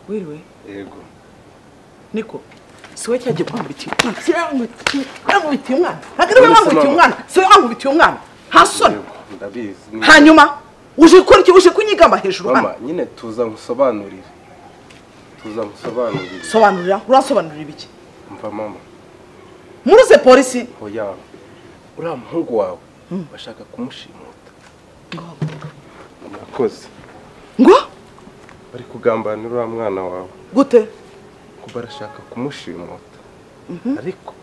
Wiriwe? Yego. Niko. Siwe cyaje kwambiti. Kwambiti umwana. Hagire kwambiti umwana. Siwe kwambiti umwana. Hasoni. Ndabizi. Hanyuma uje gukora iki uje kunyigamba hejuru mama nyine tuza ngusobanurira. Sobanurira, urasobanurira ibiki? Mva mama. Muruze polisi. Oya. Uriya muhungu wawe bashaka kumushimuta. Murakoze. Ngo? Bari kugambanira uriya mwana wawe. Gute? Ko barashaka kumushimuta. Ariko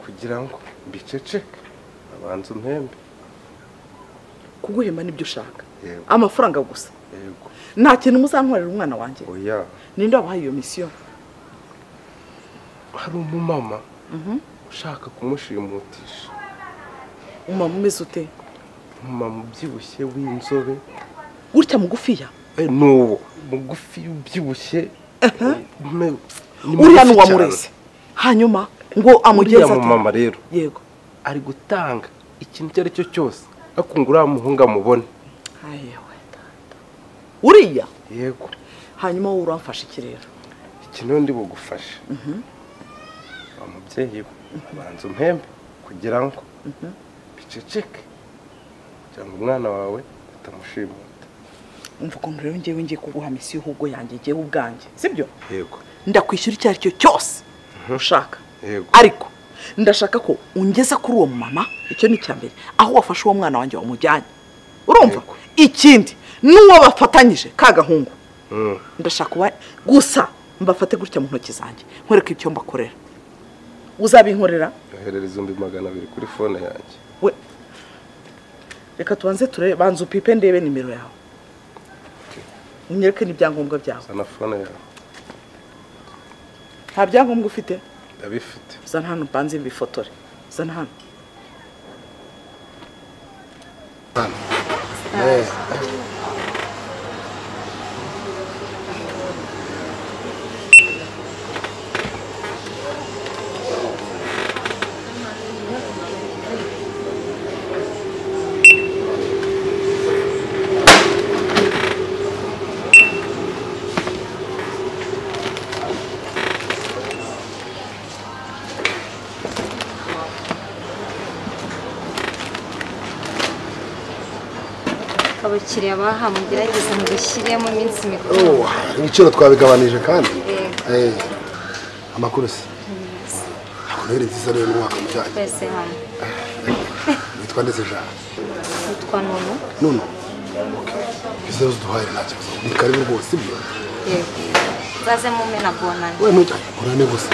kugira ngo mbiceceke abanza umpembe. Kuguhemba nibyo ushaka. Yego. Amafaranga gusa. Yego. Nta kintu muzantwarira umwana wanjye. Oya. Ninde wabahaye iyo mission? Hari umumama ushaka kumushimutisha. Umama umeze ute? Umumama ubyibushye w'inzobe. Gutya mugufiya? Nuwo mugufi ubyibushye. Uriya nuwa murese. Hanyuma ngo amugeza ati mama rero. Yego. Ari gutanga ikintu cyari cyo cyose akungura muhunga mubone. Ayewe tata. Uriya? Yego. Hanyuma uramfasha ikirero. Ikintu ndi bugufasha. Umubyeyi abanza umpembe kugira ngo biceceke. Cyangwa umwana wawe utamushimuta. Umva ko rero ngiye kuguha mission ahubwo yanjye ngiye ubwanjye. Sibyo? Yego. Ndakwishyura icyo ari cyo cyose ushaka. Yego. Ariko ndashaka ko ungeza kuri uwo mama icyo ni cyambere aho wafashe uwo mwana wanjye wamujyanye. Urumva? Ikindi nuwo bafatanyije kagahungu. Ndashaka gusa mbafate gutya mu ntoki zanjye nkwereka icyo mbakorera. Uzabinkorera? Yoherereza 200 kuri phone yanjye. We reka tubanze turebe banza upipe ndebe nimero yawe. Unyereke n'ibyangombwa byawe. Sana phone yawe. Nta byangombwa ufite? Ndabifite. Zana hano mbanze mbifotore. Zana hano. Abakiriya bahamugerageza mu gushyiramo iminsi mikuru. Ibiciro twabigabanije kandi. Amakuru se. Akonere nziza rero n'umwaka mujyanye. Twese hamwe. Witwa ndetse Jean. Witwa Nono. Nono. Okay. Izo duhaye ntacyo. Ni karibu rwose ibyo. Yego. Zaze mu mena bonane. We nujya bonane gusa.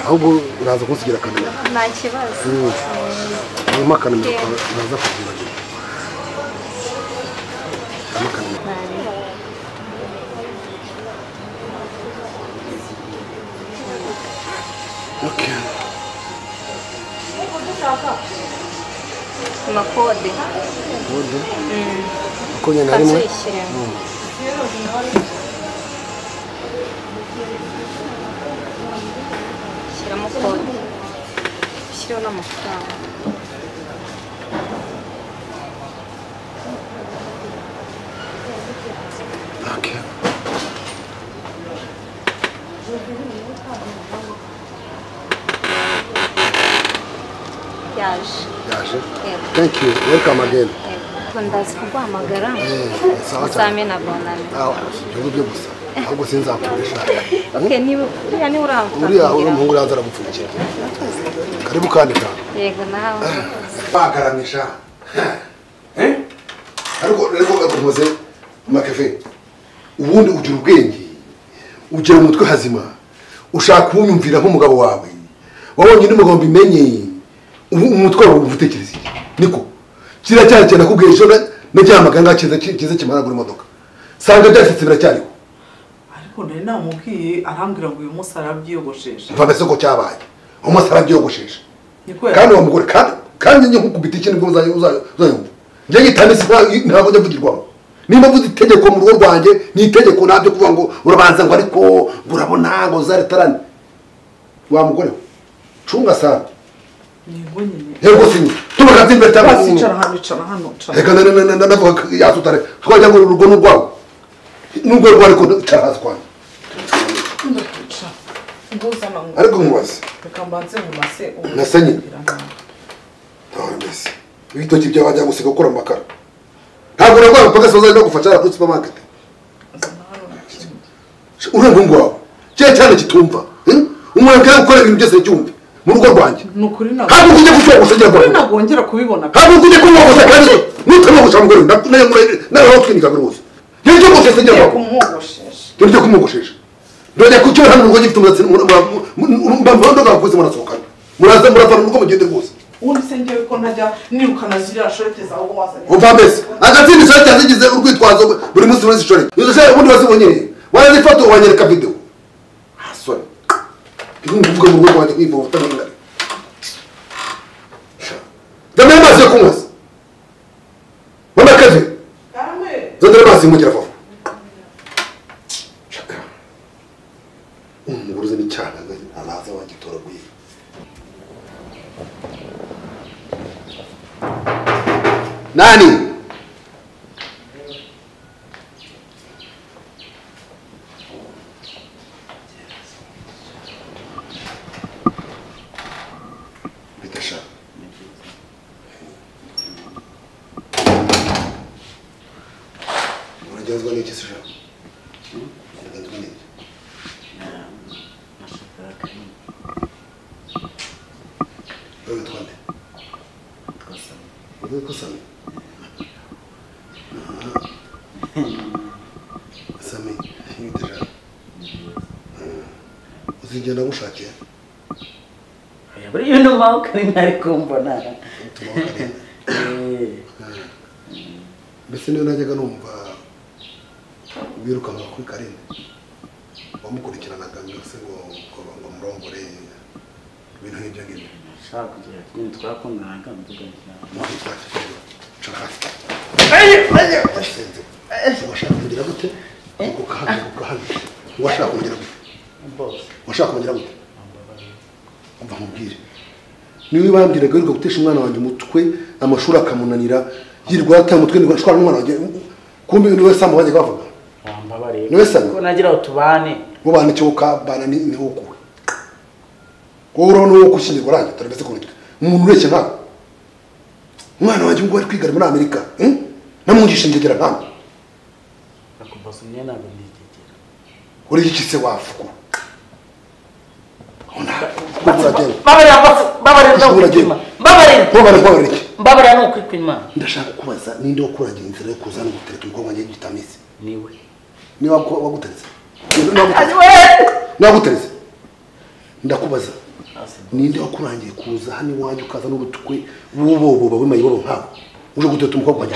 Ahubwo uraza kunsigira kamera. Nta kibazo. Nyuma kamera uraza kugira. Okay. Makode. Kode. Akonya na rimwe. Shyiramo kode. Shyiraho n'amafaranga. Okay. Yaje. Thank you. Welcome again. Ndazi kuguhamagara. Sawa. Uzamena bonane. Ibyo byo gusa. Ahubwo sinzakurisha. Okay, niba uriya ni uramfata. Uriya umuhungu yanza aragupfukira. Karibu kandika. Yego nawe. Bagaramisha. Ariko akoze makefe. Ubundi ugira ubwenge. Ugira umutwe hazima. Ushaka kunyumvira nk'umugabo wawe. Wabonye n'umugabo bimenye. Umutwe wawe uvutekereza. Niko. Kira cyane nakubwiye cyo najyamaganga kize kimara gura imodoka. Sanga byasitse biracyariho. Ariko nari namubwiye arambwira ngo uyu munsi arabyiyogoshesha. Mvamese ko cyabaye. Umunsi arabyiyogoshesha. Niko. Kandi wa mugore kandi njye nkukubita ikintu ngo uzayumva. Njye gitanisi ntabwo njavugirwamo. Nimba vuze itegeko mu rugo rwanjye ni itegeko nabyo kuvuga ngo urabanza ngo ariko urabona ngo zaretarane. Wa mugore cunga sana. Yego nyine. Yego sinye. Tubaga zimbe Icara hano. Reka navuga yasutare. Twajya ngo urugo n'urwawe. nubwo rwari ko cyahaza kwanjye ndakwica nguzana ngo ariko nkubaze reka mbanze mu mase nasenye ntawe mbese ibitoki byawe wajya gusiga gukora amakara ntabwo uragwa mpaka soza no gufasha kuri supermarket urumva ngwawe cyane kitumva umuntu kandi gukora ibintu byose cyumve mu rugo rwanjye nukuri ntabwo ujye gushobora kugira ngo nagongera kubibona ntabwo ujye kumwogosha kandi nutamwogosha mugore nawe twinika rwose cyo gose sejya cyo kumwogoshesha ndojya ku cyo hano ngo gifite umusatsi mbambondo gakuze murasohokana muraza murafana uko mugende rwose ubundi se ngewe ko ntajya nirukana ziriya shorete zawe ubwo wazanye umva mbese agatsindi shorete yazigize urwitwazo buri munsi muri shorete izo shorete ubundi wazibonye warazifata wanyereka video hasore nguvuga mu rugo rwanjye kwiva ubutamenya ndamenya amazi yo kunywa wanda kazi zandira amazi mugira vuba shaka umuguruze n'icyana araza wagitoraguye nani bitasha unajazwa niki sasa unajazwa niki wewe twende wewe kusana Sami, yitera. Uzigenda gushakiye. Buri yuno mauka nari kumbona. Mbese niyo najyaga numva wirukanka kuri Karine. Wamukurikiranaga mbese ngo murongore ibintu nk'ibyo ngibyo. Shaka kugira kintu twakundanaga mvuga washaka kugira gute ukahana washaka kugira gute washaka kugira gute umva mubwire niwe bambwiraga ariko gutesha umwana wanjye umutwe amashuri akamunanira yirwa atanga umutwe ngo ashwara umwana wanjye kumbe niwe samu bajye bavuga wambabare niwe samu ko nagira utubane ubane cyo kabana ni huko ko no kushingirwa ranjye tarabese ko nitwe umuntu ureke nka umwana wanjye ngo ari kwiga muri Amerika namungisha ngegera ntamwe akubaza nyene ntabwo nigegera uri iki se wafuko ona babara no kwikwima ndashaka kubaza ninde wakurangira inzira yo kuzana gutereka ubwonko ngiye gitamisi niwe waguteretse naguteretse ndakubaza ninde wakurangiye kuza hano iwanjye ukaza n'ubutwe bubobo babimayibobo nkabo uje guteta umukobwa wanjye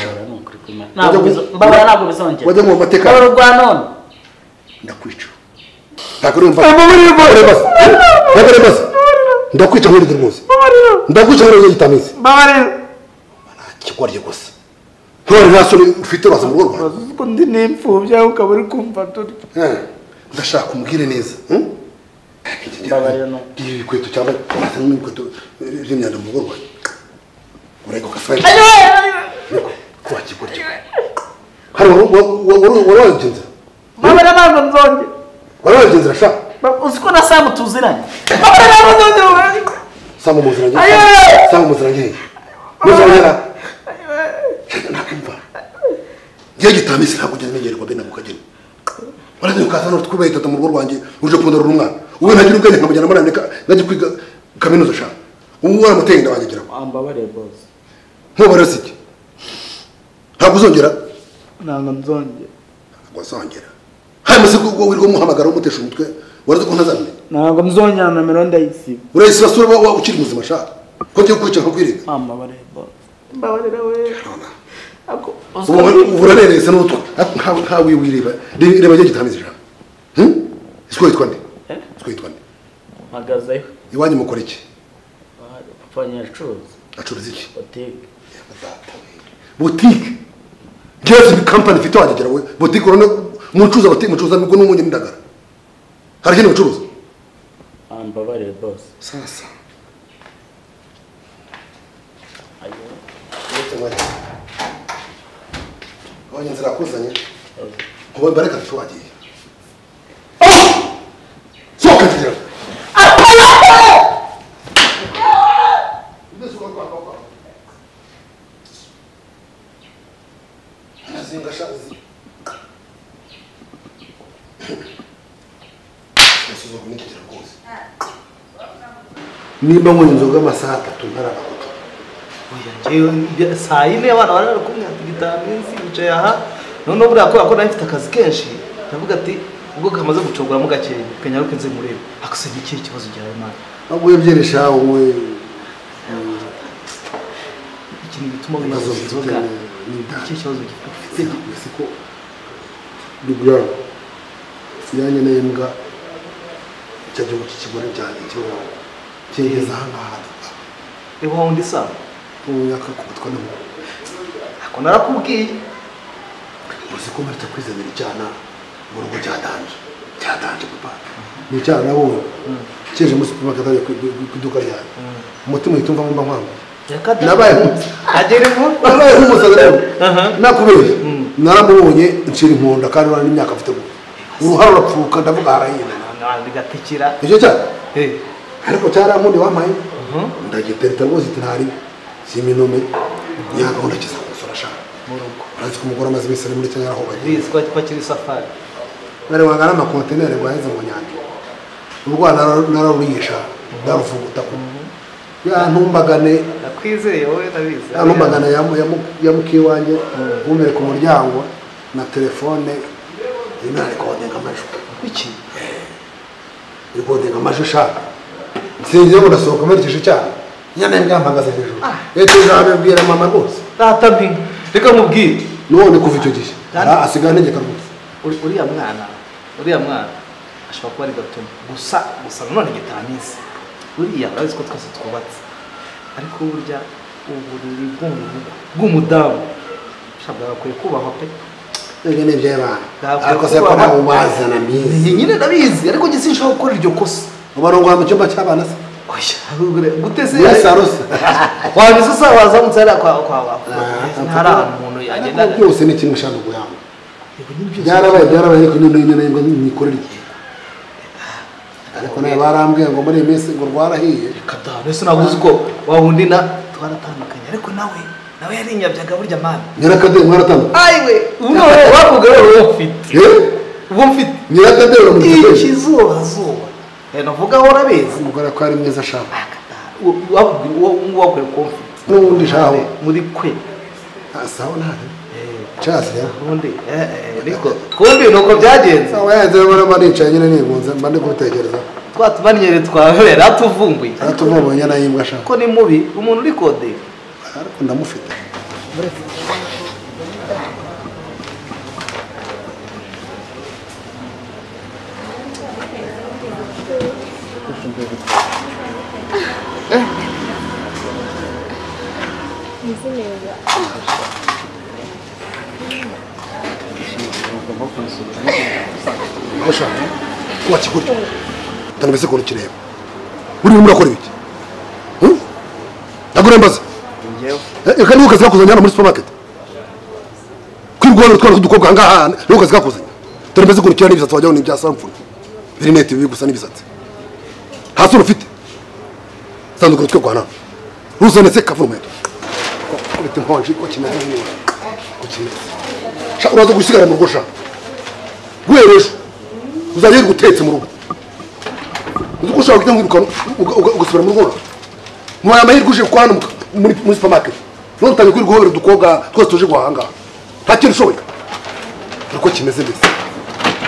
mbabara ntabwo bizongera wajya mu mateka mbabara rwa none ndakwica ntakurumva ndakwica nk'urugero rwose ndakwica nk'urugero gitamisi mbabarira kigorye gusa ntore ntasore ufite rwose mu rugo rwawe uko ndi n'imfubya ukaba uri kumva turi ndashaka umubwire neza mbabarira no ibikweto cyangwa n'ibikweto by'imyanda mu rugo rwawe urego kasaya kuba kigorye hari waragenza mbabarira ntabwo nzongera waragenza sha uzi ko na Samu tuziranye mbabarira ntabwo nzongera Samu muziranye Samu muziranye muziranye nakumva ngiye gitamisi ntabwo ugeze menyerwa bene mukageni waragiye ukaza no twubahita mu rugo rwanjye uje kundara umwana uwe ntagira ubwenge nkamujyana muri Amerika ngajye kwiga kaminuza sha ubu waramuteye ndabagera ambabarire boss ntubare siki ntabwo uzongera ntabwo nzongera wazongera hanyuma se ubwo wirirwa umuhamagara umutesha umutwe warazi ko ntazamenya ntabwo nzongera nomero ndayisiba urayisiba sura ukiri muzima sha ko ngiye kwicara kwirinda ambabarire boss mbabarira we ako ubu urarerese n'utwo ntawe wireba reba njye gitamize ijana isiko yitwa nde isiko yitwa nde mpagazeho iwanyu mukora iki papa nyacuruza acuruza iki botike botike gezi company ifite wagera we botike urone mucuruza botike mucuruza nubwo n'umunye n'indagara hari ikindi mucuruza ambabarire boss sasa ayo abanye nzira kuzanye kuba bareka twagiye soka tira Zinga shazi nimba mu inzoga amasaha 3 ntaragakuta oya saa yine abana barara kumwe atigitanisi bicaye aha none buriya ko nafite akazi kenshi ndavuga ati ubwo kamaze gucogora mu gake kanyaruke nze murebe akusanye iki kibazo cyawe mana ahubwo yebyeresha wowe ikintu bituma wibaza inzoga iki kibazo gifite siko dubya siyanye nembwa cyaje mu kigore cyane cyo cyegeza hanga ewa undi sa uyaka kubutwa no ako narakubwiye uziko marita kwizanira cyana mu rugo cyadanje papa ni cyana wowe cyeje mu supermarket ari kuduka ryawe umutima yitumva mba nkwamba nabaye agere mu nabaye umusaza nakubeye naramubonye ncira imponda kandi wana n'imyaka afite uruhara urapfuka ndavuga harayina bigatikira icyo cyane ariko cyaramundi wamaye ndagitereta rwose ntari siminome nyagahunda kizakosora shaka mu rugo urazi ko umugore amaze iminsi ari muri Kenya aho bagiye bizwa pakiri safari nare wangana amakontenere gwahize mu nyanja urwana nararuyisha ndaruvuguta ko ya ntumbagane nakwizeye wowe nabizi ya ntumbagane ya mukiwanje umere ku muryango na telefone inari kodega amajwi iki ikodega amajwi shaka singiye ngo ndasohoka merekeje cyane nyana mbwambagaze hejuru ete zabibwira mama rwose data reka mubwire none kuva icyo gihe asigana ntegeka rwose uriya mwana ashobora kuba ari gatuma gusa none gitanisi uriya urazi ko twese twubatse ariko burya uburiri bw'umudamu shabwa bakwiye kubahwa pe nege ne by'abana ariko se ko nabo bazana mizi nyine ndabizi ariko gisi nshaka gukora iryo kosa ubarongo mu cyumba cy'abana se oya guteze yasarose wabize se wazamutse ari kwa ntara umuntu yagenda byose ni kimwe shano guyamba byarabaye ariko nyine ngo nikorera iki ariko naye barambwiye ngo muri iminsi ngo rwarahiye kadane se nabuze ko wahundi na twaratandukanye ariko nawe yari inyabyaga burya mana nyirakadere mwaratandukanye ayiwe ubu bakubwira wowe ufite ubu mfite nyirakadere mu ikizuba navuga aho urabizi umugore ko ari mwiza ashaka wakwiye ko mfite n'ubundi shaho muri kwe sawa ntari cyase ubundi ariko twumbi nuko byagenze sawa yanze bora baricaye nyine nigunze mba ndi kubitekereza twatubanyere twahera tuvumbuye nyana yimbwa ashaka ko ni mubi umuntu uri kode ariko ndamufite Osha, kwa chikuri. Tanabese ko kireba. Uri murakora ibiki? Ndagura mbaza. Ngewe. Kandi ukaza kuzanya muri supermarket. Kwirwana twara dukobwa ngaha, rero ukaza kuzanya. Tanabese ko kireba n'ibisatsi wajyaho n'ibya samfuna. Birinete bibi gusa n'ibisatsi. Hasi urufite. Sanduku twe kwana. Ruzanetse kavumeto. Kubita inkonji ko kimeze neza. Ko kimeze. Sha uraza gusigara mu rugosha. Gwereje. Uzaye gutetse mu rugo. Uzi gushaka kujya ngirukana ugasubira mu rugo. Mwa amahirwe uje kwana muri supermarket. None tanye kuri guhobera dukobwa twese tuje guhanga. Nta kintu ushoboye. Uko kimeze mbese.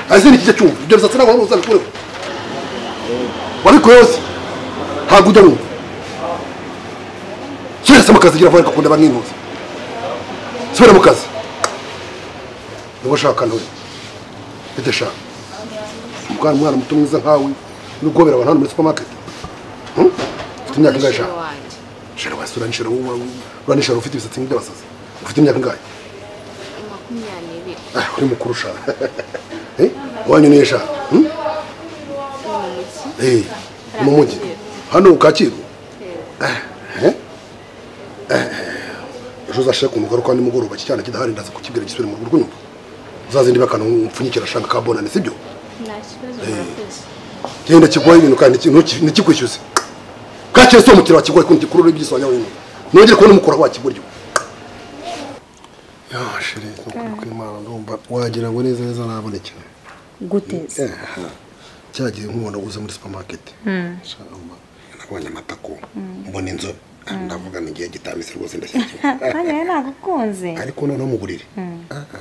Azi ni kijya cyumva. Ibyo bisatsi nabo uzaza kure. Wariko yose. Ntabwo ujya mu. Cyese mu kazi gira vuba akakunda bankinuza. Subira mu kazi. Ngo shaka none. Bitesha. Mwana muto mwiza nkawe n'ugobera abantu muri supermarket. Ufite imyaka ingahe sha? Shira wasura nshira uranishara ufite ibisatsi nk'ibyabasazi. Ufite imyaka ingahe? 20. Uri mukuru sha. Wanyu nesha? Mu mujyi. Hano ukakiro. Ejo uzashaka umugore kwa nimugoroba cyane kidahari ndaza kukibwira gisubire mu rugo nyumva. uzazindi bakana mpfunyikira shanga kabonane sibyo nta kibazo murakoze genda kigwaye ibintu kandi ntikikwishyuze kakire so mukira wakigwaye kundi kurura ibyiswanya wenyine nongere kubona umukora wakiguryo ya shiri kwimana ndumva wagira ngo neza nabonekera guteze cyagiye nkubona uze muri supermarket nabonye amatako mbona inzobe ndavuga ni igihe gitambitse rwose ndashyigikiye hanyuma nagukunze ariko noneho mugurire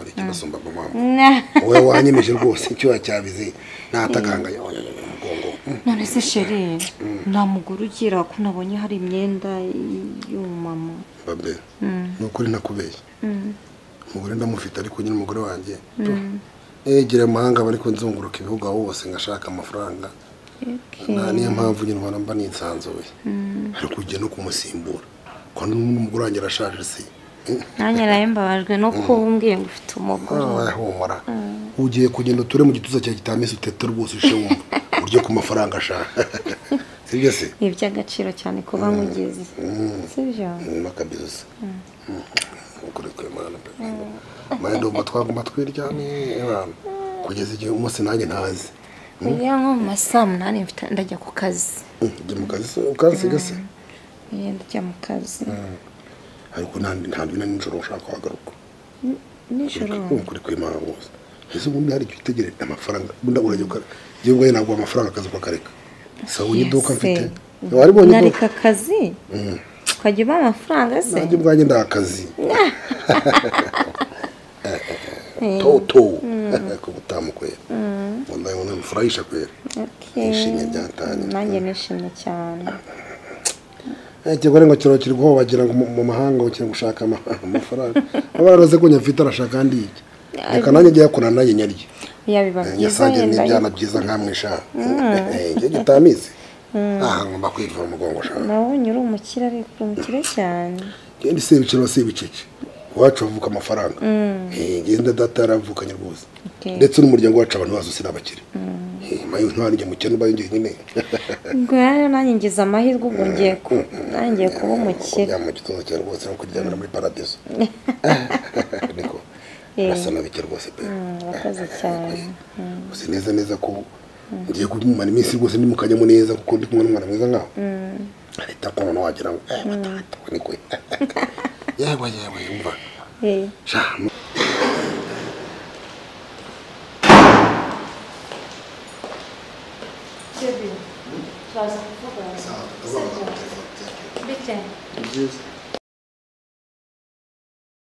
ari kinasumba mama wowe wanyemeje rwose icyo cyabize natakanga umugongo none se sheri namuguru ugira ko nabonye hari imyenda y'umumama babe nukuri nakubeshye umugore ndamufite ariko nyine umugore wanjye egera amahanga bari kunzunguruka ibihugu aho hose ngashaka amafaranga niyo mpamvu nyine ubona mba nisanzuye ariko ugiye no kumusimbura ko n'umugore wanjye arashaje se nanjye nawe mbabajwe no kumbwiye ngo ufite umugore humura ugiye kugenda uture mu gituza cya gitamisi utete rwose ushe wumva uburyo ku mafaranga ashaka sibyo se ni iby'agaciro cyane kuba nkugeze sibyo makabizo ukuri kwemana pe mayendo matwaguma twiryamye abantu kugeza igihe umunsi nanjye ntazi iyo nko mu masaa munani ndajya ku kazi njya mu kazi ukansiga se ndajya mu kazi ariko ntabwo na nijoro ushaka kuhagaruka nijoro ukuri kwemana rwose ese ubundi hari icyo utegereje amafaranga ubundi urajya ukara igihe ubwo ntabwo amafaranga akazi ukakareka sawa iduka mfite waribonye nareka akazi ukajya uba amafaranga se nanjye ubwanjye ndakazi toto ko gutamukwera wallahi wana mfurahisha kwera nishimye byatanye nanjye nishimye cyane kigore ngo kiro kiri guho bagira ngo mu mahanga ukiri gushaka amafaranga abaroze ko nyafite arashaka kandi iki reka nanjye giye kurana nanjye nyarye yabiba byiza yenda byana byiza nkamwisha nge gitamize ngomba kwivura umugongo shaka nabonye uri umukire ariko umukire cyane ngende se ibiciro se ibicece wacu avuka amafaranga ngende data yaravukanye rwose ndetse n'umuryango wacu abantu bazo sinabakire mayo ntwanjye mukene bayingiye nyine ngo rero nanjye ngize amahirwe ubwo ngiye kuba umukire ya mu gitondo cya rwose no kuryamira muri paradiso niko asa nabike rwose pe urakoze cyane uzi neza ko ngiye kumumara iminsi rwose ndi mukajyamo neza kuko ndi kumwe n'umwana mwiza nkaho leta ko none wagira ngo batatu niko yewe umva sha Baby, turaza kuvuga. Bitte.